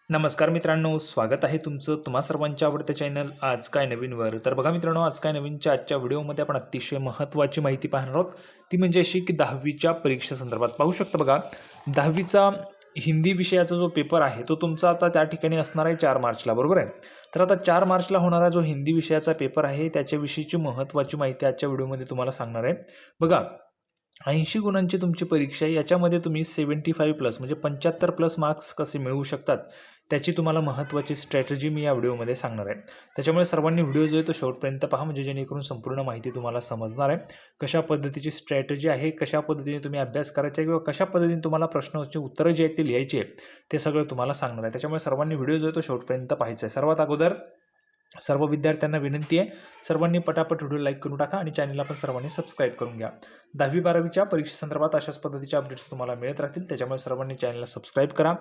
नमस्कार मित्रांनो, स्वागत आहे तुमचं तुम्हा सर्वांच्या आवडत्या चॅनल आज काय नवीनवर. तर बघा मित्रांनो, आज काय नवीनच्या आजच्या व्हिडिओमध्ये आपण अतिशय महत्त्वाची माहिती पाहणार आहोत. ती म्हणजे अशी की 10वीच्या परीक्षेसंदर्भात पाहू शकता बघा. 10वीचा हिंदी विषयाचा जो पेपर आहे तो तुमचा आता त्या ठिकाणी असणार आहे 4 मार्चला, बरोबर आहे. तर आता 4 मार्चला होणारा जो हिंदी विषयाचा पेपर आहे त्याच्याविषयीची महत्त्वाची माहिती आजच्या व्हिडिओमध्ये तुम्हाला सांगणार आहे. बघा, 80 गुणांची तुमची परीक्षा आहे. याच्यामध्ये तुम्ही 75 प्लस म्हणजे 75 प्लस मार्क्स कसे मिळवू शकतात, त्याची तुम्हाला महत्त्वाची स्ट्रॅटेजी मी या व्हिडिओमध्ये सांगणार आहे. त्याच्यामुळे सर्वांनी व्हिडिओ जो आहे तो शेवटपर्यंत पहा, म्हणजे जेणेकरून संपूर्ण माहिती तुम्हाला समजणार आहे. कशा पद्धतीची स्ट्रॅटेजी आहे, कशा पद्धतीने तुम्ही अभ्यास करायचा आहे किंवा कशा पद्धतीने तुम्हाला प्रश्नाची उत्तरं जी आहेत ते लिहायची आहे, ते सगळं तुम्हाला सांगणार आहे. त्याच्यामुळे सर्वांनी व्हिडिओ जो आहे तो शेवटपर्यंत पाहायचा आहे. सर्वात अगोदर सर्व विद्यार्थ्यांना विनंती आहे, सर्वांनी पटापट व्हिडिओ लाईक करून टाका आणि चॅनलला पण सर्वांनी सबस्क्राईब करून घ्या. 10वी-12वीच्या परीक्षेसंदर्भात अशाच पद्धतीचे अपडेट्स तुम्हाला मिळत राहतील. त्याच्यामुळे सर्वांनी चॅनलला सबस्क्राईब करा,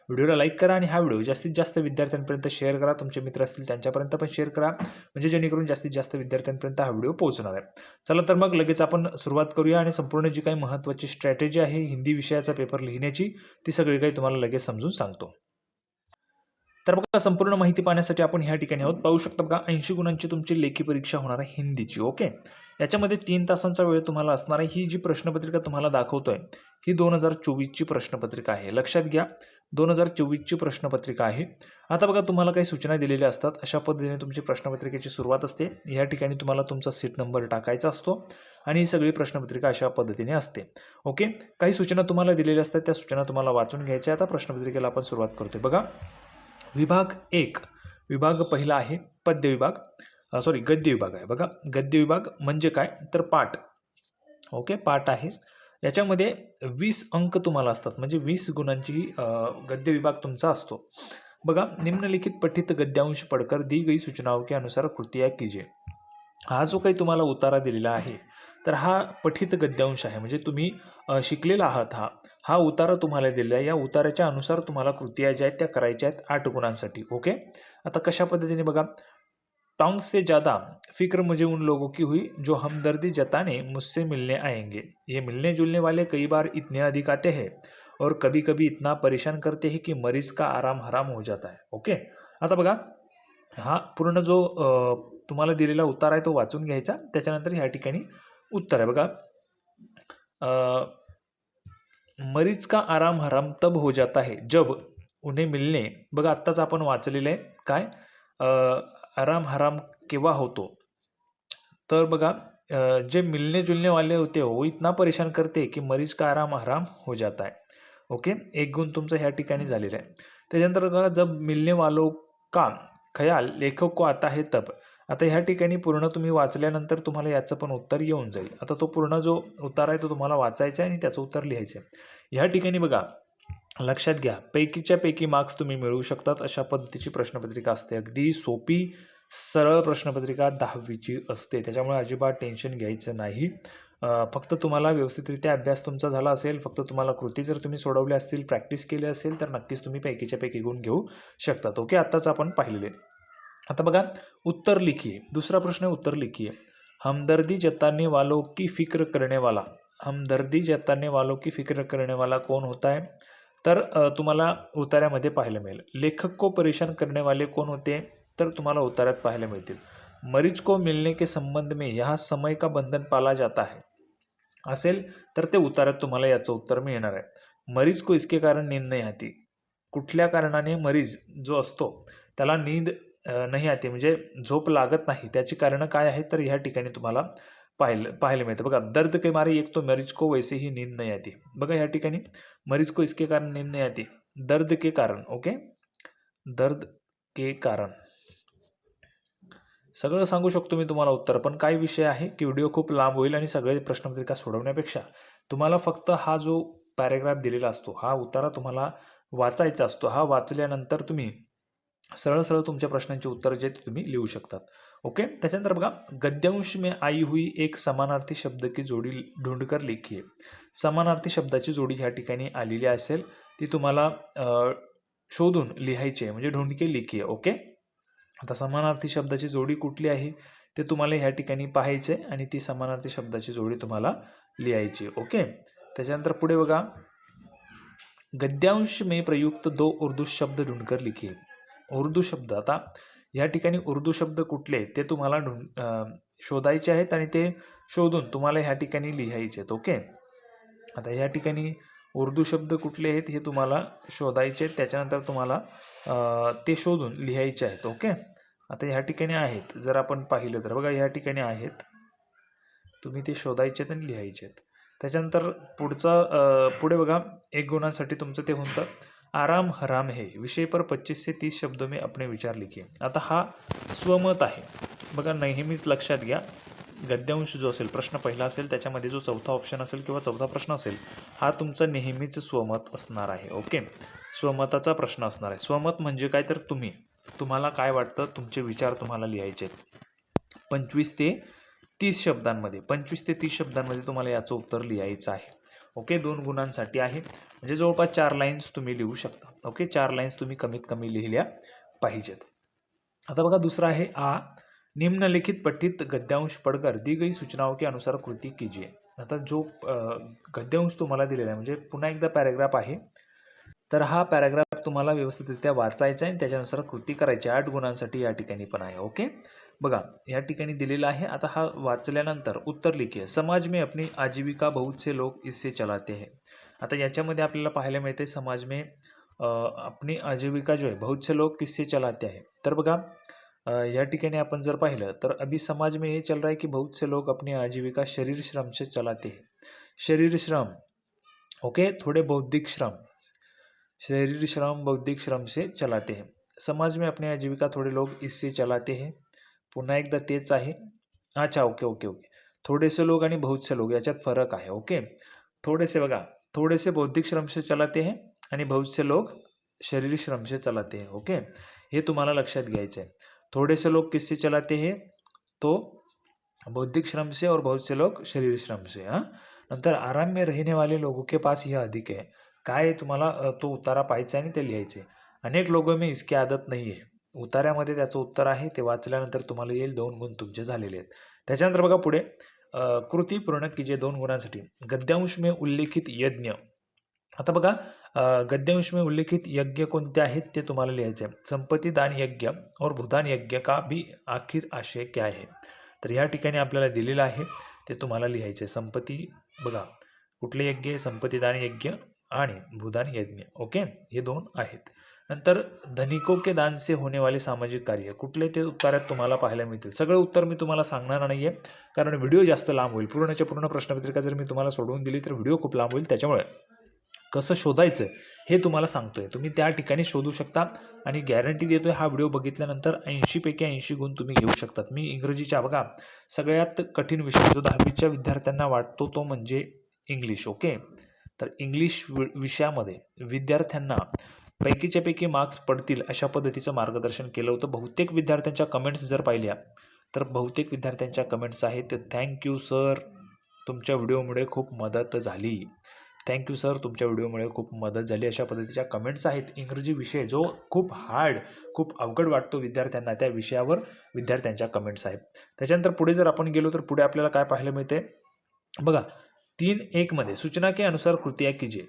व्हिडिओला लाईक करा आणि हा व्हिडिओ जास्तीत जास्त विद्यार्थ्यांपर्यंत शेअर करा. तुमचे मित्र असतील त्यांच्यापर्यंत पण शेअर करा, म्हणजे जेणेकरून जास्तीत जास्त विद्यार्थ्यांपर्यंत हा व्हिडिओ पोहोचणार आहे. चला तर मग लगेच आपण सुरुवात करूया आणि संपूर्ण जी काही महत्त्वाची स्ट्रॅटेजी आहे हिंदी विषयाचा पेपर लिहिण्याची, ती सगळी काही तुम्हाला लगेच समजून सांगतो. तर बघा, संपूर्ण माहिती पाहण्यासाठी आपण ह्या ठिकाणी आहोत. पाहू शकता बघा, 80 गुणांची तुमची लेखी परीक्षा होणार आहे हिंदीची. ओके, याच्यामध्ये 3 तासांचा वेळ तुम्हाला असणार आहे. ही जी प्रश्नपत्रिका तुम्हाला दाखवतोय ही 2024ची प्रश्नपत्रिका आहे. लक्षात घ्या, 2024ची प्रश्नपत्रिका आहे. आता बघा, तुम्हाला काही सूचना दिलेल्या असतात. अशा पद्धतीने तुमची प्रश्नपत्रिकेची सुरुवात असते. या ठिकाणी तुम्हाला तुमचा सीट नंबर टाकायचा असतो आणि ही सगळी प्रश्नपत्रिका अशा पद्धतीने असते. ओके, काही सूचना तुम्हाला दिलेल्या असतात, त्या सूचना तुम्हाला वाचून घ्यायच्या. आता प्रश्नपत्रिकेला आपण सुरुवात करतोय. बघा, विभाग 1, विभाग पहिला आहे पद्य विभाग, गद्य विभाग आहे. बघा, गद्य विभाग म्हणजे काय तर पाठ. ओके, पाठ आहे. याच्यामध्ये 20 अंक तुम्हाला असतात, म्हणजे 20 गुणांची गद्य विभाग तुमचा असतो. बघा, निम्नलिखित पठित गद्यांश पढ़कर दी गई सूचनाओं के अनुसार कृतियाँ कीजिए. हा जो काही तुम्हाला उतारा दिलेला आहे, तर हा पठित गद्यांश आहे, म्हणजे तुम्ही शिकलेला आहात. हा उतारा तुम्हाला दिलेला आहे. या उताराच्या अनुसार तुम्हाला कृतिया ज्या आहेत त्या करायच्या आहेत 8 गुणांसाठी. ओके, आता कशा पद्धतीने बघा, टोंग से ज़्यादा फिक्र मुझे उन लोगों की हुई जो हमदर्दी जताने मुझसे मिलने आएंगे. ये मिलने जुलने वाले कई बार इतने अधिक आते हैं और कभी कभी इतना परेशान करते हैं कि मरीज का आराम हराम हो जाता है. ओके, आता बघा, हा पूर्ण जो तुम्हाला दिलेला उत्तर आहे तो वाचून घ्यायचा. त्याच्यानंतर ह्या ठिकाणी उत्तर आहे. बघा, मरीज का आराम हराम तब हो जाता है जब उन्हें मिलने, बघा आत्ताच आपण वाचलेलं आहे काय, आराम हराम केव्हा होतो, तर बघा, जे मिलने जुलने वाले होते वो इतना परेशान करते की मरीज का आराम हराम हो जाता है. ओके, एक गुण तुमचा ह्या ठिकाणी झालेला आहे. त्याच्यानंतर बघा, जब मिलने वालों का ख्याल लेखक को आता है तब. आता ह्या ठिकाणी पूर्ण तुम्ही वाचल्यानंतर तुम्हाला याचं पण उत्तर येऊन जाईल. आता तो पूर्ण जो उत्तर आहे तो तुम्हाला वाचायचा आहे आणि त्याचं उत्तर लिहायचं आहे. ह्या ठिकाणी बघा, लक्षात घ्या, पैकीच्या पैकी मार्क्स तुम्ही मिळवू शकतात अशा पद्धतीची प्रश्नपत्रिका असते. अगदी सोपी सरळ प्रश्नपत्रिका 10वीची असते. त्याच्यामुळे अजिबात टेन्शन घ्यायचं नाही. फक्त तुम्हाला व्यवस्थितरित्या अभ्यास तुमचा झाला असेल, फक्त तुम्हाला कृती जर तुम्ही सोडवल्या असतील, प्रॅक्टिस केली असेल, तर नक्कीच तुम्ही पैकीच्या पैकी गुण घेऊ शकतात. ओके, आत्ताच आपण पाहिलेले. आता बघा, उत्तर लिखिए. दुसरा प्रश्न आहे, उत्तर लिखिए. हमदर्दी जताने वालों की फिक्र करने वाला, हमदर्दी जताने वालों की फिक्र करने वाला कौन होता है, तर तुम्हाला उतार्यामध्ये पाहायला मिळेल. लेखक को परेशान करने वाले कौन होते, तर तुम्हाला उतार्यात पाहायला मिळतील. मरीज को मिलने के संबंध में यहाँ समय का बंधन पाला जाता है असेल तर ते उतार्यात तुम्हाला याचं उत्तर मिळणार आहे. मरीज को इसके कारण नींद नहीं आती, कुठल्या कारणाने मरीज जो असतो त्याला नींद नाही आती, म्हणजे झोप लागत नाही, त्याची कारणं काय आहेत तर ह्या ठिकाणी तुम्हाला पाहायला मिळतं. बघा, दर्द के मारे एक तो मरीज को वैसे ही नींद नहीं आती. बघा, ह्या ठिकाणी मरीज को इसके कारण नींद नहीं आती, दर्द के कारण. ओके, दर्द के कारण सगळं सांगू शकतो मी तुम्हाला उत्तर, पण काय विषय आहे की व्हिडिओ खूप लांब होईल आणि सगळे प्रश्नपत्रिका सोडवण्यापेक्षा तुम्हाला फक्त हा जो पॅरेग्राफ दिलेला असतो, हा उतारा तुम्हाला वाचायचा असतो. हा वाचल्यानंतर तुम्ही सरळ सरळ तुमच्या प्रश्नांची उत्तर जे तुम्ही लिहू शकतात. ओके, त्याच्यानंतर बघा, गद्यांश में आई हुई एक समानार्थी शब्द की जोडी ढूंढकर लिखिए. समानार्थी शब्दाची जोडी ह्या ठिकाणी आलेली असेल, ती तुम्हाला शोधून लिहायची आहे, म्हणजे ढूंढके लिखिए. ओके, आता समानार्थी शब्दाची जोडी कुठली आहे ते तुम्हाला ह्या ठिकाणी पाहायचं आहे आणि ती समानार्थी शब्दाची जोडी तुम्हाला लिहायची. ओके, त्याच्यानंतर पुढे बघा, गद्यांश में प्रयुक्त दो उर्दू शब्द ढूंढकर लिखिए. उर्दू शब्द, आता या ठिकाणी उर्दू शब्द कुठले ते तुम्हाला शोधायचे आहेत आणि ते शोधून तुम्हाला ह्या ठिकाणी लिहायचे आहेत. ओके, आता या ठिकाणी उर्दू शब्द कुठले आहेत हे तुम्हाला शोधायचे आहेत, त्याच्यानंतर तुम्हाला ते शोधून लिहायचे आहेत. ओके, आता ह्या ठिकाणी आहेत, जर आपण पाहिलं तर बघा या ठिकाणी आहेत, तुम्ही ते शोधायचे आहेत आणि लिहायचे आहेत. त्याच्यानंतर पुढे बघा 1 गुणांसाठी तुमचं ते होतं आराम हराम है विषय पर 25 से 30 शब्दों में अपने विचार लिखिए. आता हा स्वमत आहे बघा, नेहमीच लक्षात घ्या, गद्यांश जो असेल, प्रश्न पहिला असेल त्याच्यामध्ये जो चौथा ऑप्शन असेल किंवा चौथा प्रश्न असेल हा तुमचा नेहमीच स्वमत असणार आहे. ओके, स्वमताचा प्रश्न असणार आहे. स्वमत म्हणजे काय, तर तुम्हाला काय वाटतं, तुमचे विचार तुम्हाला लिहायचे आहेत 25 ते 30 शब्दांमध्ये. 25 ते 30 शब्दांमध्ये तुम्हाला याचं उत्तर लिहायचं आहे. ओके, 2 गुणांसाठी आहे, म्हणजे जवळपास 4 लाईन्स तुम्ही लिहू शकता. ओके, 4 लाईन्स तुम्ही कमीत कमी लिहिल्या पाहिजेत. आता बघा दुसरा आहे आ, निम्नलिखित पठित गद्यांश पढ़कर दी गई सूचनाओं के अनुसार कृती कीजिए. आता जो गद्यांश तुम्हाला दिलेला आहे, म्हणजे पुन्हा एकदा पॅराग्राफ आहे, तर हा पॅराग्राफ तुम्हाला व्यवस्थितरित्या वाचायचा आहे आणि त्याच्यानुसार कृती करायची. 8 गुणांसाठी या ठिकाणी पण आहे. ओके, बघा या ठिकाणी दिलेला आहे. आता हा वाचल्यानंतर उत्तर लिखिए. समाज में अपनी आजीविका बहुत से लोग इससे चलाते हैं. आता याच्यामध्ये आपल्याला पाहायला मिळते समाज में अपनी आजीविका जो है बहुत से लोग किससे चलाते हैं. तर बघा या ठिकाणी आपण जर पाहिलं तर अभी समाज में ये चल रहा है कि बहुत से लोग अपनी आजीविका शरीर श्रम से चलाते हैं. शरीर श्रम, ओके, थोड़े बौद्धिक श्रम, शरीर श्रम बौद्धिक श्रम से चलाते हैं. समाज में अपनी आजीविका थोड़े लोग इससे चलाते हैं. पुन्हा एकदा तेच आहे. अच्छा, ओके ओके ओके, थोडेसे लोग आणि बहुत से लोग याच्यात फरक आहे. ओके, थोडेसे बघा, थोडेसे बौद्धिक श्रम से चलाते हैं आणि बहुत से लोग शरीर श्रम से चलाते हैं. ओके, हे तुम्हाला लक्षात घ्यायचं आहे. थोड़े से लोग किससे चलाते हैं, तो बौद्धिक श्रम से, और बहुत से लोग शरीर श्रम से. नंतर आराम में रहने वाले लोगों के पास यह अधिक है. काय तुम्हाला तो उतारा पाहायचा आहे आणि ते लिहायचे. अनेक लोगों में इसकी आदत नाही आहे. उतार्यामध्ये त्याचं उत्तर आहे, ते वाचल्यानंतर तुम्हाला येईल. 2 गुण तुमचे झालेले आहेत. त्याच्यानंतर बघा पुढे कृती पूर्ण कीजिए 2 गुणांसाठी. गद्यांश में उल्लेखित यज्ञ. आता बघा गद्यांश में उल्लेखित यज्ञ कोणते आहेत ते तुम्हाला लिहायचे आहे. संपत्ती दान यज्ञ और भूदान यज्ञ का भी आखिर आशय क्या है. तर या ठिकाणी आपल्याला दिलेलं आहे, ते तुम्हाला लिहायचे. संपत्ती बघा कुठले यज्ञ आहे, संपत्ती दान यज्ञ आणि भूदान यज्ञ. ओके, हे 2 आहेत. नंतर धनिकों के दान से होने वाले सामाजिक कार्य कुठले ते उत्तरात तुम्हाला पाहायला मिळतील. सगळं उत्तर मी तुम्हाला सांगणार नाहीये, कारण व्हिडिओ जास्त लांब होईल. पूर्णच्या पूर्ण प्रश्नपत्रिका जर मी तुम्हाला सोडवून दिली तर व्हिडिओ खूप लांब होईल. त्याच्यामुळे कसं शोधायचं हे तुम्हाला सांगतोय. तुम्ही त्या ठिकाणी शोधू शकता आणि गॅरंटी देतोय, हा व्हिडिओ बघितल्यानंतर 80 पैकी 80 गुण तुम्ही घेऊ शकतात. मी इंग्रजीच्या बघा सगळ्यात कठीण विषय जो 10वीच्या विद्यार्थ्यांना वाटतो तो म्हणजे इंग्लिश. ओके, तर इंग्लिश विषयामध्ये विद्यार्थ्यांना पैकीच्या पैकी मार्क्स पडतील अशा पद्धतीचं मार्गदर्शन केलं होतं. बहुतेक विद्यार्थ्यांच्या कमेंट्स जर पाहिल्या तर बहुतेक विद्यार्थ्यांच्या कमेंट्स आहेत, थँक्यू सर, तुमच्या व्हिडिओमुळे खूप मदत झाली. थँक्यू सर, तुमच्या व्हिडिओमुळे खूप मदत झाली, अशा पद्धतीच्या कमेंट्स आहेत. इंग्रजी विषय जो खूप हार्ड, खूप अवघड वाटतो विद्यार्थ्यांना, त्या विषयावर विद्यार्थ्यांच्या कमेंट्स आहेत. त्याच्यानंतर पुढे जर आपण गेलो तर पुढे आपल्याला काय पाहायला मिळते बघा, 3.1 मध्ये सूचना के अनुसार कृत्या कीजिए.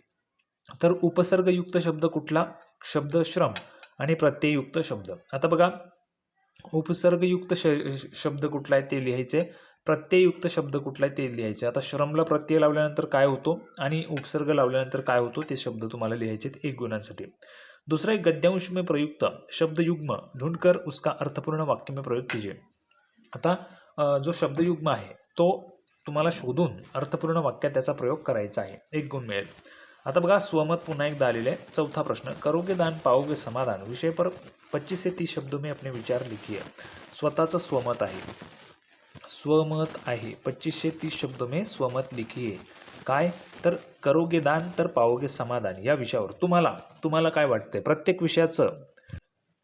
तर उपसर्गयुक्त शब्द कुठला, शब्द श्रम आणि प्रत्यययुक्त शब्द. आता बघा उपसर्गयुक्त शब्द कुठला आहे ते लिहायचे, प्रत्यययुक्त शब्द कुठला आहे ते लिहायचे. आता श्रमला प्रत्यय लावल्यानंतर काय होतो आणि उपसर्ग लावल्यानंतर काय होतो ते शब्द तुम्हाला लिहायचे 1 गुणांसाठी. दूसरा एक गद्यांश में प्रयुक्त शब्दयुग्म ढूंढकर उसका अर्थपूर्ण वाक्य में प्रयोग कीजिए. आता जो शब्दयुग्म आहे तो तुम्हाला शोधून अर्थपूर्ण वाक्यात त्याचा प्रयोग करायचा आहे, 1 गुण मिळेल. आता बघा स्वमत पुन्हा एकदा आलेले आहे. चौथा प्रश्न, करोगे दान पाओगे समाधान विषय पर 25 से 30 शब्दों में अपने विचार लिखिए. स्वतःचं स्वमत आहे, स्वमत आहे, 25 से 30 शब्दों में स्वमत लिखिए. काय, तर करोगे दान तर पाओगे समाधान या विषयावर तुम्हाला काय वाटतंय. प्रत्येक विषयाचं,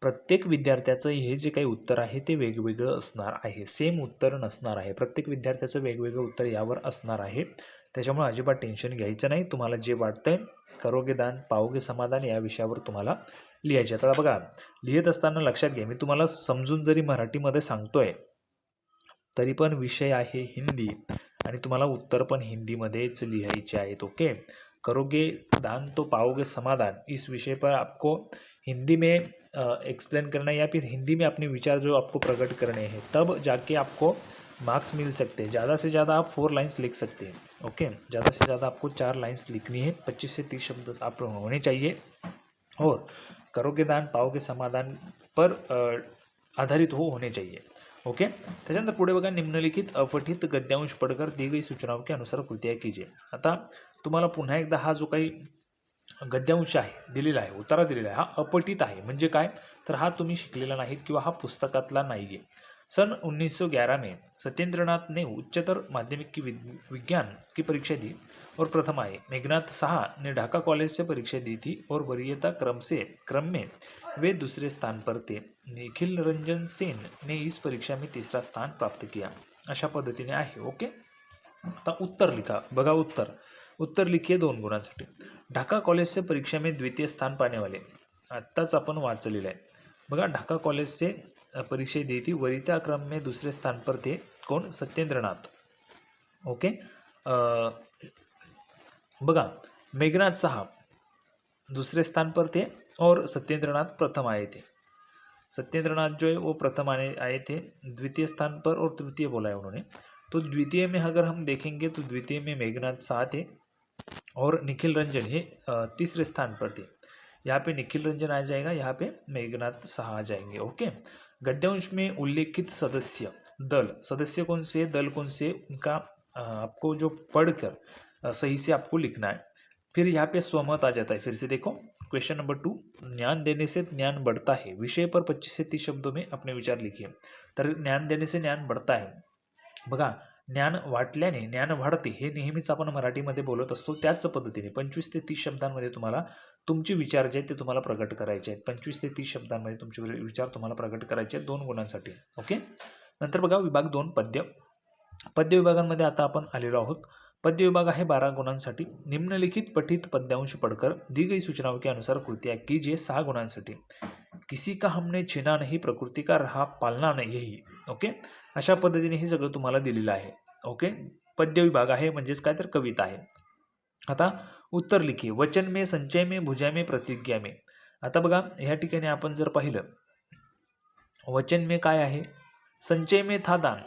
प्रत्येक विद्यार्थ्याचं हे जे काही उत्तर आहे ते वेगवेगळं असणार आहे, सेम उत्तर नसणार आहे. प्रत्येक विद्यार्थ्याचं वेगवेगळं उत्तर यावर असणार आहे. त्याच्यामुळे अजिबात टेन्शन घ्यायचं नाही. तुम्हाला जे वाटतंय करोगे दान पाओगे समाधान या विषयावर तुम्हाला लिहायचे. आता बघा लिहित असताना लक्षात घ्या, मी तुम्हाला समजून जरी मराठीमध्ये सांगतोय तरी पण विषय आहे हिंदी आणि तुम्हाला उत्तर पण हिंदीमध्येच लिहायचे आहेत. ओके, करोगे दान तो पाओगे समाधान, इस विषय पर आपको हिंदी में एक्सप्लेन करना है या फिर हिंदी में अपने विचार जो आपको प्रकट करने हैं, तब जाके आपको मार्क्स मिल सकते हैं। ज़्यादा से ज़्यादा आप 4 लाइन्स लिख सकते हैं। ओके, ज़्यादा से ज़्यादा आपको 4 लाइन्स लिखनी है, 25 से 30 शब्द आप होने चाहिए और करोगे दान पाओगे समाधान पर आधारित होने चाहिए। ओके, त्याच्यानंतर पुढे बघा, निम्नलिखित अपठित गद्यांश पढ़कर दी गई सूचनाओं के अनुसार कृत्या कीजिए। आता तुम्हाला पुन्हा एकदा हा जो काही गद्यांश आहे दिलेला आहे, उतारा दिलेला आहे, हा अपठित आहे। म्हणजे काय, तर हा तुम्ही शिकलेला नाहीत किंवा हा पुस्तकातला नाही आहे। सन 1911 में सत्येंद्रनाथ ने उच्चतर माध्यमिक की विज्ञान की परीक्षा दी और प्रथम आए। मेघनाथ साहा ने ढाका कॉलेज से परीक्षा दी थी और वरीयता क्रम में वे दूसरे स्थान पर थे। निखिल रंजन सेन ने इस परीक्षा में तीसरा स्थान प्राप्त किया। अशा पद्धतीने आहे। ओके, आता उत्तर लिखा। बघा उत्तर लिखिए 2 गुणांसाठी। ढाका कॉलेज से परीक्षा में द्वितीय स्थान पाने वाले, आत्ताच आपण वाचलेलं आहे बघा। ढाका कॉलेज से परीक्षा दी थी, वरीयता क्रम में दूसरे स्थान पर थे कौन, सत्येंद्रनाथ। ओके, बघा मेघनाथ साहब दूसरे स्थान पर थे और सत्येंद्रनाथ प्रथम आए थे। सत्येंद्रनाथ जो है वो प्रथम आए थे द्वितीय स्थान पर, और तृतीय बोला है उन्होंने। तो द्वितीय में अगर हम देखेंगे तो द्वितीय में मेघनाथ साहा थे और निखिल रंजन ये तीसरे स्थान पर थे। यहाँ पे निखिल रंजन आ जाएगा, यहाँ पे मेघनाथ साहा आ जाएंगे। ओके, गद्यांश में उल्लेखित सदस्य कौन से, दल कौन से, उनका आपको जो पढ़कर सही से आपको लिखना है। फिर यहाँ पे स्वमत आ जाता है। फिर से देखो क्वेश्चन नंबर 2, ज्ञान देने से ज्ञान बढ़ता है, विषय पर 25 से 30 शब्दों में अपने विचार लिखिए। तर ज्ञान देने से ज्ञान बढ़ता है, बघा ज्ञान वाटल्याने ज्ञान वाढते हे नेहमीच आपण मराठीमध्ये बोलत असतो। त्याच पद्धतीने 25 ते 30 शब्दांमध्ये तुम्हाला तुमचे विचार जे आहेत ते तुम्हाला प्रकट करायचे आहेत। 25 ते 30 शब्दांमध्ये तुमचे विचार तुम्हाला प्रकट करायचे आहेत 2 गुणांसाठी। ओके, नंतर बघा विभाग 2 पद्य विभागांमध्ये आता आपण आलेलो आहोत। पद्य विभाग आहे 12 गुणांसाठी। निम्नलिखित पठित पद्यांश पढ़कर दी गई सूचनाओं के अनुसार कृतियां कीजिए 6 गुणांसाठी। किसी का हमने छीना नहीं, प्रकृति का रहा पालना नहीं, यही। ओके, अशा पद्धतीने हे सगळं तुम्हाला दिलेलं आहे। ओके, पद्य विभाग आहे म्हणजेच काय तर कविता आहे। आता उत्तर लिखिए, वचन में, संचय में, भुजा में, प्रतिज्ञा में। आता बघा ह्या ठिकाणी आपण जर पाहिलं, वचन में काय आहे, संचय में था दान,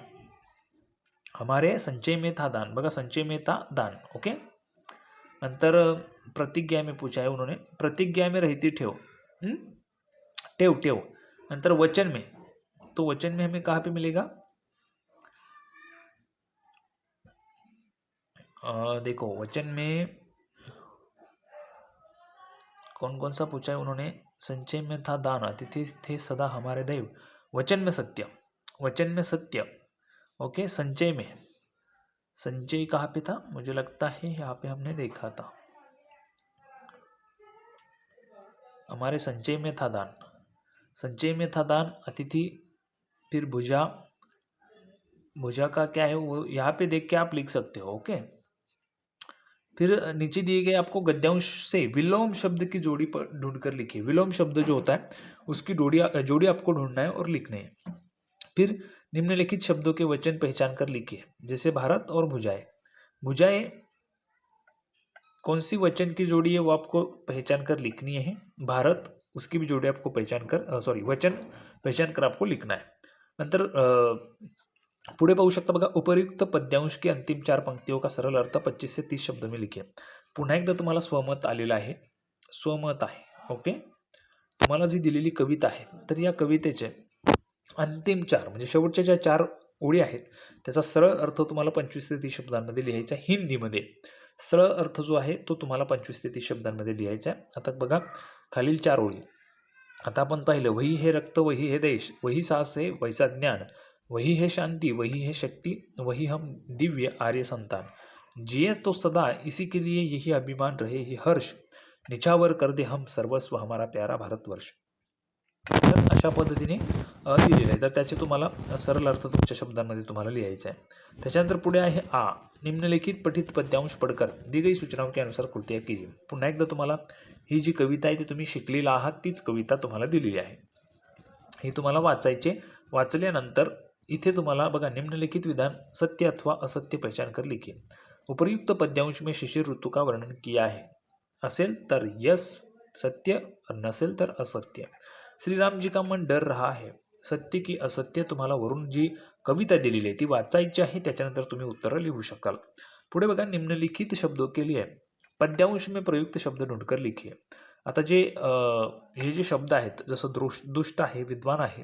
हमारे संचय में था दान, बघा संचय में था दान। ओके, नंतर प्रतिज्ञा में पूछा है उन्होंने, प्रतिज्ञा में रहती ठेव, टेव। नंतर वचन में, तो वचन में हमें कहाँ पे मिलेगा, देखो वचन में कौन कौन सा पूछा है उन्होंने, संचय में था दान, अतिथि थे सदा हमारे दैव, वचन में सत्य। ओके, संचय में, संचय कहाँ पे था, मुझे लगता है यहाँ पे हमने देखा था, हमारे संचय में था दान, अतिथि, फिर भुजा का क्या है वो यहाँ पे देख के आप लिख सकते हो। ओके, फिर नीचे दिए गए आपको गद्यांश से विलोम शब्द की जोड़ी पर ढूंढकर लिखिए। विलोम शब्द जो होता है उसकी जोड़ी आपको ढूंढना है और लिखने है। फिर निम्नलिखित शब्दों के वचन पहचान कर लिखिए, जैसे भारत और भुजाएं कौन सी वचन की जोड़ी है वो आपको पहचान कर लिखनी है। भारत उसकी भी जोड़ी आपको वचन पहचान कर आपको लिखना है। नंतर पुढे पाहू शकता बघा, उपयुक्त पद्यांश की अंतिम 4 पंक्तियों का सरल अर्थ 25 से 30 शब्द में लिखिए। पुन्हा एकदा तुम्हाला स्वमत आलेलं आहे, स्वमत आहे। ओके, तुम्हाला जी दिलेली कविता आहे तर या कवितेचे अंतिम 4 म्हणजे शेवटच्या ज्या 4 ओळी आहेत त्याचा सरळ अर्थ तुम्हाला 25 ते 30 शब्दांमध्ये लिहायचा आहे हिंदीमध्ये। सरळ अर्थ जो आहे तो तुम्हाला 25 ते 30 शब्दांमध्ये लिहायचा आहे। आता बघा खालील 4 ओळी, आता आपण पाहिलं, वही है रक्त, वही है देश, वही साहस है, वैसा ज्ञान, वही है शांति, वही है शक्ति, वही हम दिव्य आर्य संतान, जिए तो सदा इसी के लिए, यही अभिमान रहे ही हर्ष, निछावर कर दे हम सर्वस्व हमारा प्यारा भारतवर्ष। तर अशा पद्धतीने दिलेलं आहे, तर त्याचे तुम्हाला सरळ अर्थ तुमच्या शब्दांमध्ये तुम्हाला लिहायचा आहे। त्याच्यानंतर पुढे आहे आ, निम्नलिखित पठित पद्यांश पढ़कर दी गई सूचनाओं के अनुसार कृत्या कीजिए। पुन्हा एकदा तुम्हाला ही जी कविता आहे ती तुम्ही शिकलेला आहात, तीच कविता तुम्हाला दिलेली आहे, ही तुम्हाला वाचायचे। वाचल्यानंतर इथे तुम्हाला बघा, निम्नलिखित विधान सत्य अथवा असत्य पहचान कर लिखिए। उपर्युक्त पद्यांश में शिशिर ऋतु का वर्णन किया है। असेल तर यस सत्य और नसेल तर असत्य। श्री राम जी का मन डर रहा है, सत्य की असत्य। तुम्हाला वरून जी कविता दिलेली आहे ती वाचायची आहे, त्याच्यानंतर तुम्ही उत्तरं लिहू शकाल। पुढे बघा, निम्नलिखित शब्दों के लिए पद्यांश में प्रयुक्त शब्द ढूंढकर लिखिए। आता हे जे शब्द आहेत, जसं दुष्ट आहे, विद्वान आहे,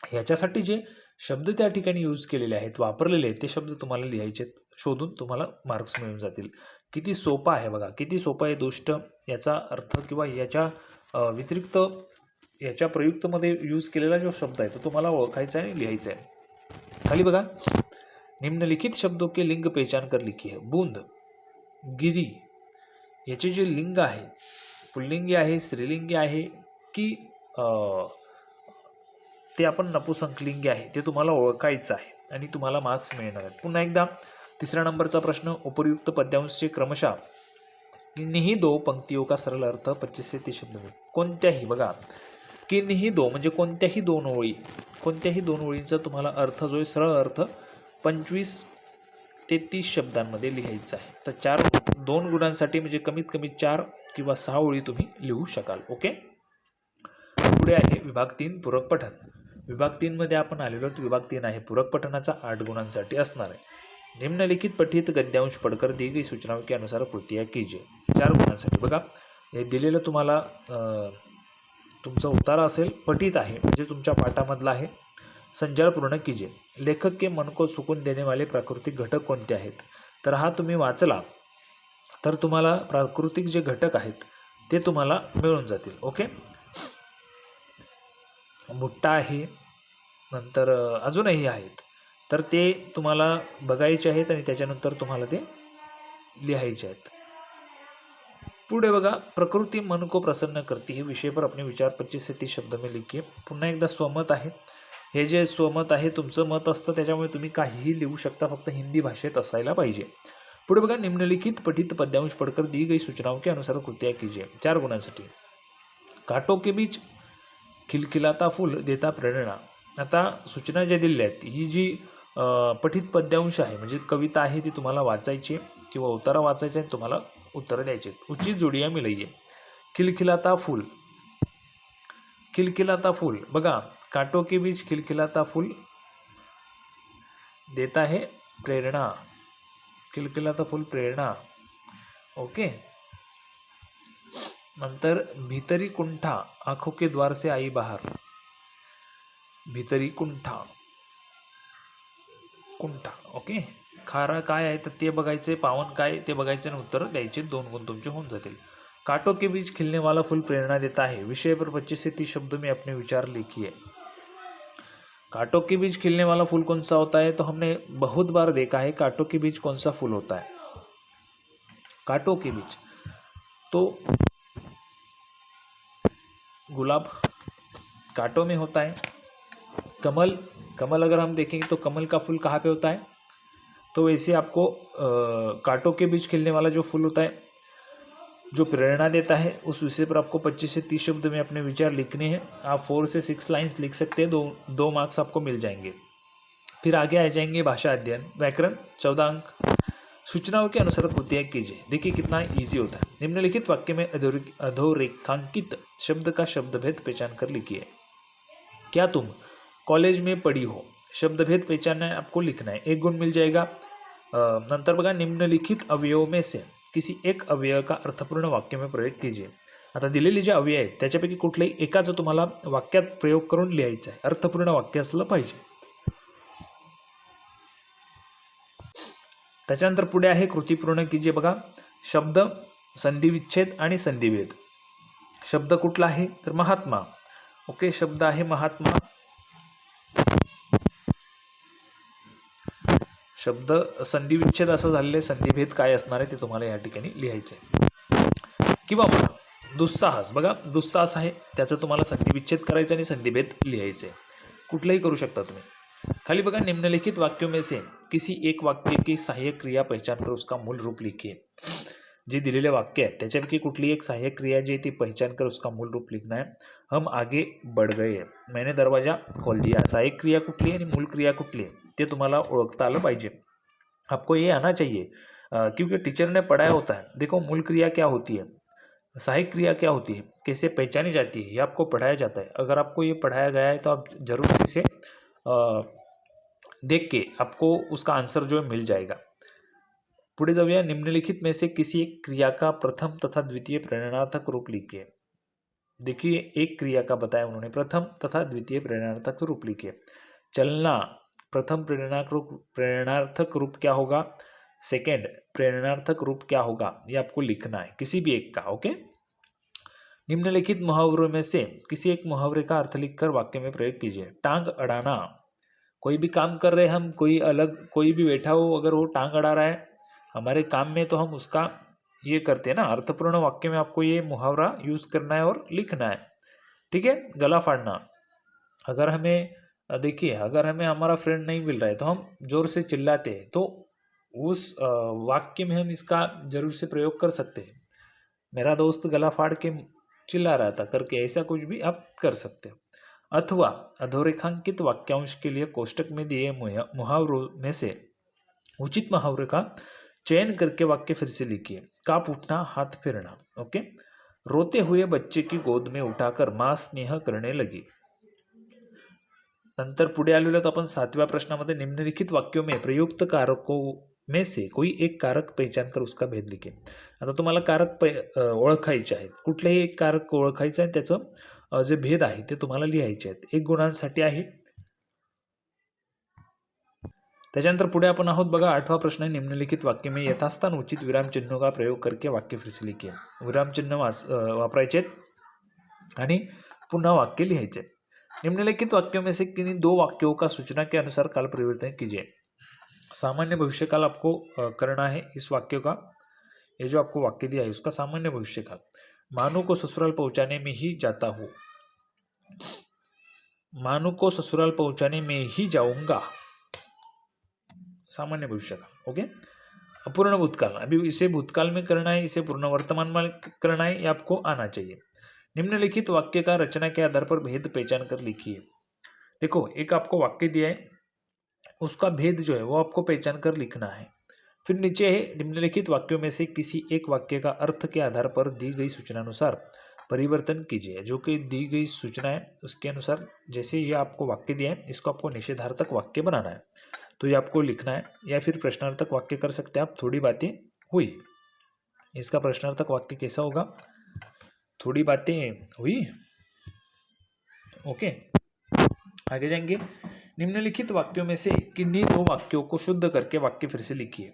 ह्याच्यासाठी जे शब्द त्या ठिकाणी यूज केलेले आहेत, वापरलेले आहेत, ते शब्द तुम्हाला लिहायचे, शोधून तुम्हाला मार्क्स मिळून जातील। किती सोपा आहे बघा, किती सोपा आहे। दुष्ट याचा अर्थ किंवा याच्या व्यतिरिक्त याच्या प्रयुक्तमध्ये यूज केलेला जो शब्द आहे तो तुम्हाला ओळखायचा आहे आणि लिहायचा आहे। खाली बघा, निम्नलिखित शब्दों के लिंग पहचान कर लिखिए। बूंद, गिरी याचे जे लिंग आहे, पुल्लिंगी आहे, स्त्रीलिंगी आहे की ते आपण नपुसंकलिंगी आहे, ते तुम्हाला ओळखायचं आहे आणि तुम्हाला मार्क्स मिळणार आहेत। पुन्हा एकदा 3रा नंबरचा प्रश्न, उपर्युक्त पद्यांश से क्रमशः किन्हीं दो पंक्तियों का सरल अर्थ 25 से 30 शब्द में। कोणत्याही बघा, किन्हीं दो म्हणजे कोणत्याही दोन ओळी, कोणत्याही दोन ओळींचा तुम्हाला अर्थ जो आहे सरळ अर्थ 25 ते 30 शब्दांमध्ये लिहायचा आहे। तर 2 गुणांसाठी म्हणजे कमीत कमी 4 किंवा 6 ओळी तुम्ही लिहू शकाल। ओके, पुढे आहे विभाग 3 पूरक पठण। विभाग 3 मध्ये आपण आलेलो आहोत। विभाग 3 आहे पूरक पठणाचा, 8 गुणांसाठी असणार आहे। निम्नलिखित पठित गद्यांश पढ़कर दी गई सूचनाओं के अनुसार कृतियाँ कीजिए। 4 गुणांसाठी बघा, हे दिलेलं तुम्हाला तुमचा उत्तर असेल, पठित आहे म्हणजे तुमच्या पाठामधला आहे। संजय पूर्ण कीजिए। लेखक के मन को सुकून देने वाले प्राकृतिक घटक कोणते आहेत? तर हा तुम्ही वाचला तर तुम्हाला प्राकृतिक जे घटक आहेत ते तुम्हाला मिळून जातील। ओके, भुट्टा आहे, नंतर अजूनही आहेत, तर ते तुम्हाला बघायचे आहेत आणि त्याच्यानंतर तुम्हाला ते लिहायचे आहेत। पुढे बघा, प्रकृति मन को प्रसन्न करती है विषय पर अपने विचार 25 से 30 शब्द में लिखिए। पुन्हा एकदा स्वमत आहे, हे जे स्वमत आहे तुमचं मत असतं, त्याच्यामुळे तुम्ही काहीही लिहू शकता, फक्त हिंदी भाषेत असायला पाहिजे। पुढे बघा, निम्नलिखित पठित पद्यांश पढ़कर दी गई सूचनाओं के अनुसार कृतियाँ कीजिए। 4 गुणांसाठी, कांटों के बीच खिलखिलाता फूल देता प्रेरणा। आता सूचना ज्या दिलेल्या आहेत, ही जी पठित पद्यांश आहे म्हणजे कविता आहे, ती तुम्हाला वाचायची किंवा उतारा वाचायचा आहे, तुम्हाला उत्तर द्यायचे। उचित जोडियां मिलाइए। खिलखिलाता फूल, खिलखिलाता फूल बघा, कांटों के बीच खिलखिलाता फूल देता है प्रेरणा, खिलखिलाता फूल प्रेरणा। ओके, नंतर भीतरी कुंठा आंखों के द्वार से आई बाहर। भीतरी कुंठा, कुंठा। ओके, खारा काय आहे तर ते बघायचे, पावन काय ते बघायचे आणि उत्तर द्यायचे। 2 गुण तुमचे होऊन जातील। कांटों के बीच खिलने वाला फूल प्रेरणा देता है विषय पर 25 से 30 शब्दों में अपने विचार लिखिए। कांटों के बीच खिलने वाला फूल कौन सा होता है? तो हमने बहुत बार देखा है कांटों के बीच कौन सा फूल होता है। कांटों के बीच तो गुलाब कांटों में होता है। कमल, कमल अगर हम देखेंगे तो कमल का फूल कहाँ पे होता है? तो वैसे आपको कांटों के बीच खिलने वाला जो फूल होता है, जो प्रेरणा देता है, उस विषय पर आपको 25 से 30 शब्द में अपने विचार लिखने हैं। आप 4 से 6 लाइन्स लिख सकते हैं, 2 मार्क्स आपको मिल जाएंगे। फिर आगे आ जाएंगे भाषा अध्ययन, व्याकरण 14 अंक। सूचनाओं के अनुसार कृतियाँ कीजिए। देखिए कितना ईजी होता है। निम्नलिखित वाक्य में अधोरेखांकित शब्द का शब्दभेद पहचान कर लिखिए। क्या तुम कॉलेज में पढ़ी हो? शब्दभेद पहचानना है, आपको लिखना है, 1 गुण मिल जाएगा। नंतर बघा, निम्नलिखित अवयव में से किसी एक अवयव का अर्थपूर्ण वाक्य में प्रयोग कीजिए। आता दिलेले जे अवयव आहेत त्याच्यापैकी कुठल्याही एकाचं तुम्हाला वाक्यात प्रयोग करून लिहायचं आहे, अर्थपूर्ण वाक्य असलं पाहिजे। त्याच्यानंतर पुढे आहे कृती पूर्ण कीजिए। बघा, शब्द, संधिविच्छेद आणि संधिभेद। शब्द कुठला आहे तर महात्मा। ओके, शब्द आहे महात्मा, शब्द संधिविच्छेद असं झालेलं आहे, संधिभेद काय असणार आहे ते तुम्हाला या ठिकाणी लिहायचं आहे। किंवा बघा, दुस्साहस, बघा दुस्साहस आहे, त्याचं तुम्हाला संधिविच्छेद करायचं आणि संधिभेद लिहायचं आहे, कुठलंही करू शकता तुम्ही। खाली बघा, निम्नलिखित वाक्यों में से किसी एक वाक्य की सहायक क्रिया पहचान कर उसका मूल रूप लिखिए। जे दिलेले वाक्य आहे त्याच्यापैकी कुठली एक सहायक क्रिया जी ती पहचान कर उसका मूल रूप लिखना है। हम आगे बढ़ गए, मैंने दरवाजा खोल दिया। सहायक क्रिया कुठली आणि मूल क्रिया कुठली ते तुम्हाला ओळखता आलं पाहिजे। आपको ये आना चाहिए। क्योंकि टीचर ने पढ़ाया होता है। देखो मूल क्रिया क्या होती है, सहायक क्रिया क्या होती है, कैसे पहचानी जाती है, ये आपको पढ़ाया जाता है। अगर आपको ये पढ़ाया गया है तो आप जरूर से इसे देख के आपको उसका आंसर जो है मिल जाएगा। पुढे जाऊया, निम्नलिखित में से किसी एक क्रिया का प्रथम तथा द्वितीय प्रेरणार्थक रूप लिखिए। देखिए एक क्रिया का बताया उन्होंने, प्रथम तथा द्वितीय प्रेरणार्थक रूप लिखिए। चलना, प्रथम प्रेरणार्थक रूप क्या होगा, सेकेंड प्रेरणार्थक रूप क्या होगा, ये आपको लिखना है किसी भी एक का। ओके, निम्नलिखित मुहावरों में से किसी एक मुहावरे का अर्थ लिखकर वाक्य में प्रयोग कीजिए। टांग अड़ाना, कोई भी काम कर रहे हैं हम, कोई भी बैठा हो अगर वो टांग अड़ा रहा है हमारे काम में, तो हम उसका ये करते हैं ना, अर्थपूर्ण वाक्य में आपको ये मुहावरा यूज करना है और लिखना है। ठीक है, गला फाड़ना, अगर हमें देखिए अगर हमें हमारा फ्रेंड नहीं मिल रहा है तो हम जोर से चिल्लाते हैं, तो उस वाक्य में हम इसका जरूर से प्रयोग कर सकते हैं। मेरा दोस्त गला फाड़ के चिल्ला रहा था करके, ऐसा कुछ भी आप कर सकते हो। अथवा अधोरेखांकित वाक्यांश के लिए कोष्टक में दिए मुहावरों में से उचित मुहावरे का चयन करके वाक्य फिर से लिखिए। काप उठना, हाथ फेरना। ओके, रोते हुए बच्चे की गोद में उठाकर मां स्नेह करने लगी। नंतर पुढे आलेलो तर आपण 7व्या प्रश्नामध्ये निम्नलिखित वाक्यों में प्रयुक्त कारकों में से कोई एक कारक पहचान कर उसका भेद लिखे। आता तुम्हाला कारक ओळखायचे आहेत, कुठलेही एक कारक ओळखायचं आहे, त्याचं जे भेद आहे ते तुम्हाला लिहायचे आहेत। एक गुणांसाठी आहे। त्याच्यानंतर पुढे आपण आहोत बघा 8वां प्रश्न आहे, निम्नलिखित वाक्य में यथास्थान उचित विराम चिन्हों का प्रयोग करके वाक्य फिर से लिखिए। विराम चिन्ह वापरायचे आणि पुन्हा वाक्य लिहायचे। निम्नलिखित वाक्यों में से किन्हीं दो वाक्यों का सूचना के अनुसार काल परिवर्तन कीजिए। सामान्य भविष्यकाल आपको करना है इस वाक्य का, ये जो आपको वाक्य दिया है उसका सामान्य भविष्यकाल। मानू को ससुराल पहुंचाने में ही जाता हूँ, मानू को ससुराल पहुंचाने में ही जाऊंगा, सामान्य भविष्यकाल। ओके, अपूर्ण भूतकाल, अभी इसे भूतकाल में करना है, इसे पूर्ण वर्तमान में करना है, ये आपको आना चाहिए। निम्नलिखित वाक्य का रचना के आधार पर भेद पहचान कर लिखिए। देखो एक आपको वाक्य दिया है, उसका भेद जो है वो आपको पहचान कर लिखना है। फिर नीचे है, निम्नलिखित वाक्यों में से किसी एक वाक्य का अर्थ के आधार पर दी गई सूचना अनुसार परिवर्तन कीजिए। जो कि दी गई सूचना है उसके अनुसार, जैसे ये आपको वाक्य दिया है इसको आपको निषेधार्थक वाक्य बनाना है, तो ये आपको लिखना है, या फिर प्रश्नार्थक वाक्य कर सकते हैं आप। थोड़ी बातें हुई, इसका प्रश्नार्थक वाक्य कैसा होगा, थोड़ी बातें हुई। ओके, आगे जाएंगे। निम्नलिखित वाक्यों में से किन्हीं दो वाक्यों को शुद्ध करके वाक्य फिर से लिखिए।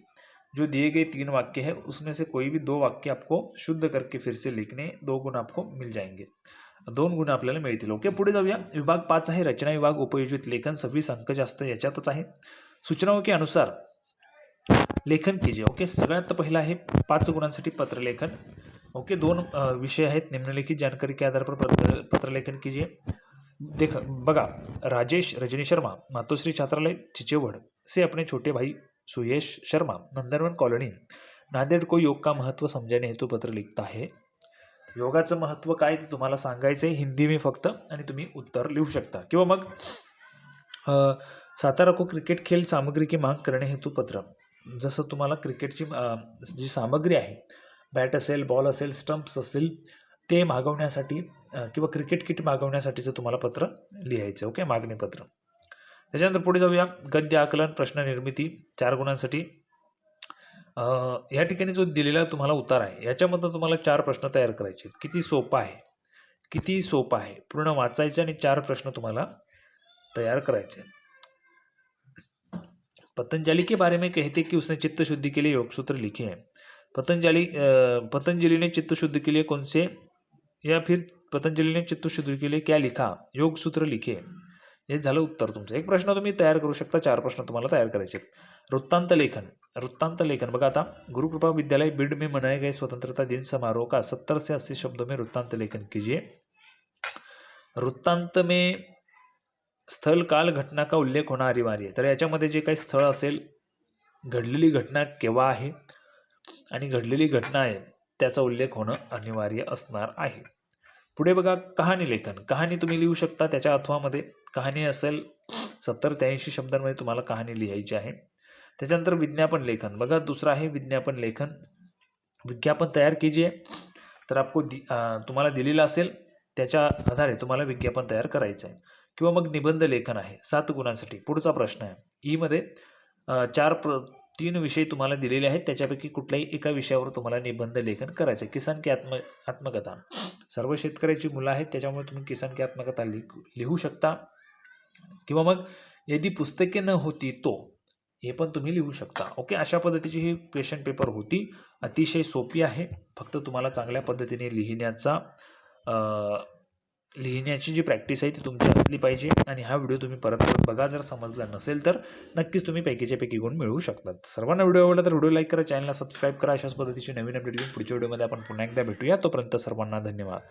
जो दिए गए 3 वाक्य है उसमें से कोई भी 2 वाक्य आपको शुद्ध करके फिर से लिखणे, 2 गुण आपको मिल जाएंगे, 2 गुण आपल्याला मिळतील। ओके, पुढे जाऊया। विभाग 5 आहे, रचना विभाग, उपयोजित लेखन, 26 अंक जास्त याच्यातच आहे। सूचनाओं के अनुसार लेखन कीजिए। ओके, सगळ्यात पहिला आहे 5 गुणांसाठी पत्रलेखन। ओके, 2 विषय आहेत, निम्नलिखित जानकारी के आधार पर पत्रलेखन कीजिए। बघा, राजेश रजनी शर्मा मातोश्री छात्रालय चिचेवड़ से अपने छोटे भाई सुयश शर्मा नंदनवन कॉलोनी नांदेड को योग का महत्व समझाने हेतु पत्र लिखता है। योगाचं महत्व काय ते तुम्हाला सांगायचं आहे हिंदी में फक्त, आणि तुम्ही उत्तर लिहू शकता। किंवा मग सातारा को क्रिकेट खेल सामग्री की मांग करणे हेतु पत्र, जसं तुम्हाला क्रिकेटची जी सामग्री आहे, बॅट असेल, बॉल असेल, स्टंप्स असतील, ते मागवण्यासाठी किंवा क्रिकेट किट मागवण्यासाठीचं तुम्हाला पत्र लिहायचं। ओके, मागणी पत्र। त्याच्यानंतर पुढे जाऊया, गद्य आकलन, प्रश्न निर्मिती, 4 गुणांसाठी। या ठिकाणी जो दिलेला तुम्हाला उतार आहे याच्यामध्ये तुम्हाला 4 प्रश्न तयार करायचे। किती सोपा आहे, किती सोपा आहे, पूर्ण वाचायचं आणि 4 प्रश्न तुम्हाला तयार करायचे। पतंजलि के बारे में कहते कि उसने चित्त शुद्धि के लिए योग सूत्र लिखे हैं। पतंजलि ने चित्त शुद्धि के लिए कौन से, या फिर पतंजलि ने चित्त शुद्धि के लिए क्या लिखा, योग सूत्र लिखे। हे झालं उत्तर तुमचं। एक प्रश्न तुम्ही तयार करू शकता, 4 प्रश्न तुम्हाला तयार करायचे। वृत्तांत लेखन, वृत्तांत लेखन बघा आता, गुरुकृपा विद्यालय बीड में मनाए गए स्वतंत्रता दिन समारोह का 70 से 80 शब्दों में वृत्तांत लेखन कीजिए। वृत्तांत में स्थल काल घटना का उल्लेख होणं अनिवार्य आहे, तर याच्यामध्ये जे काही स्थळ असेल, घडलेली घटना केव्हा आहे आणि घडलेली घटना आहे त्याचा उल्लेख होणं अनिवार्य असणार आहे। पुढे बघा, कहाणी लेखन, कहाणी तुम्ही लिहू शकता, त्याच्या अथवामध्ये कहाणी असेल 70 ते 80 शब्दांमध्ये तुम्हाला कहाणी लिहायची आहे। त्याच्यानंतर विज्ञापन लेखन. बघा दुसरं आहे विज्ञापन लेखन. विज्ञापन तैयार कीजिए. तर तुम्हाला दिलेलं असेल त्याच्या आधारे तुम्हाला विज्ञापन तयार करायचं आहे. किंवा मग निबंध लेखन आहे 7 गुणांसाठी. पुढचा प्रश्न आहे. ईमध्ये 3 विषय तुम्हाला दिलेले आहेत. त्याच्यापैकी कुठल्याही एका विषयावर तुम्हाला निबंध लेखन करायचं आहे. किसान की आत्मकथा. सर्व शेतकऱ्याची मुलं आहेत त्याच्यामुळे तुम्ही किसान की आत्मकथा लिहू शकता. किंवा मग यदि पुस्तके न होती तो, हे पण तुम्ही लिहू शकता. ओके, अशा पद्धतीची ही क्वेश्चन पेपर होती. अतिशय सोपी आहे. फक्त तुम्हाला चांगल्या पद्धतीने लिहिण्याची जी प्रॅक्टिस आहे ती तुमची असली पाहिजे. आणि हा व्हिडिओ तुम्ही परत बघा. जर समजला नसेल तर नक्कीच तुम्ही पैकीच्या पैकी गुण मिळवू शकतात. सर्वांना व्हिडिओ आवडला तर व्हिडिओ लाईक करा, चॅनलला सबस्क्राईब करा. अशाच पद्धतीची नवीन अपडेट घेऊन पुढच्या व्हिडिओमध्ये आपण पुन्हा एकदा भेटूया. तोपर्यंत सर्वांना धन्यवाद.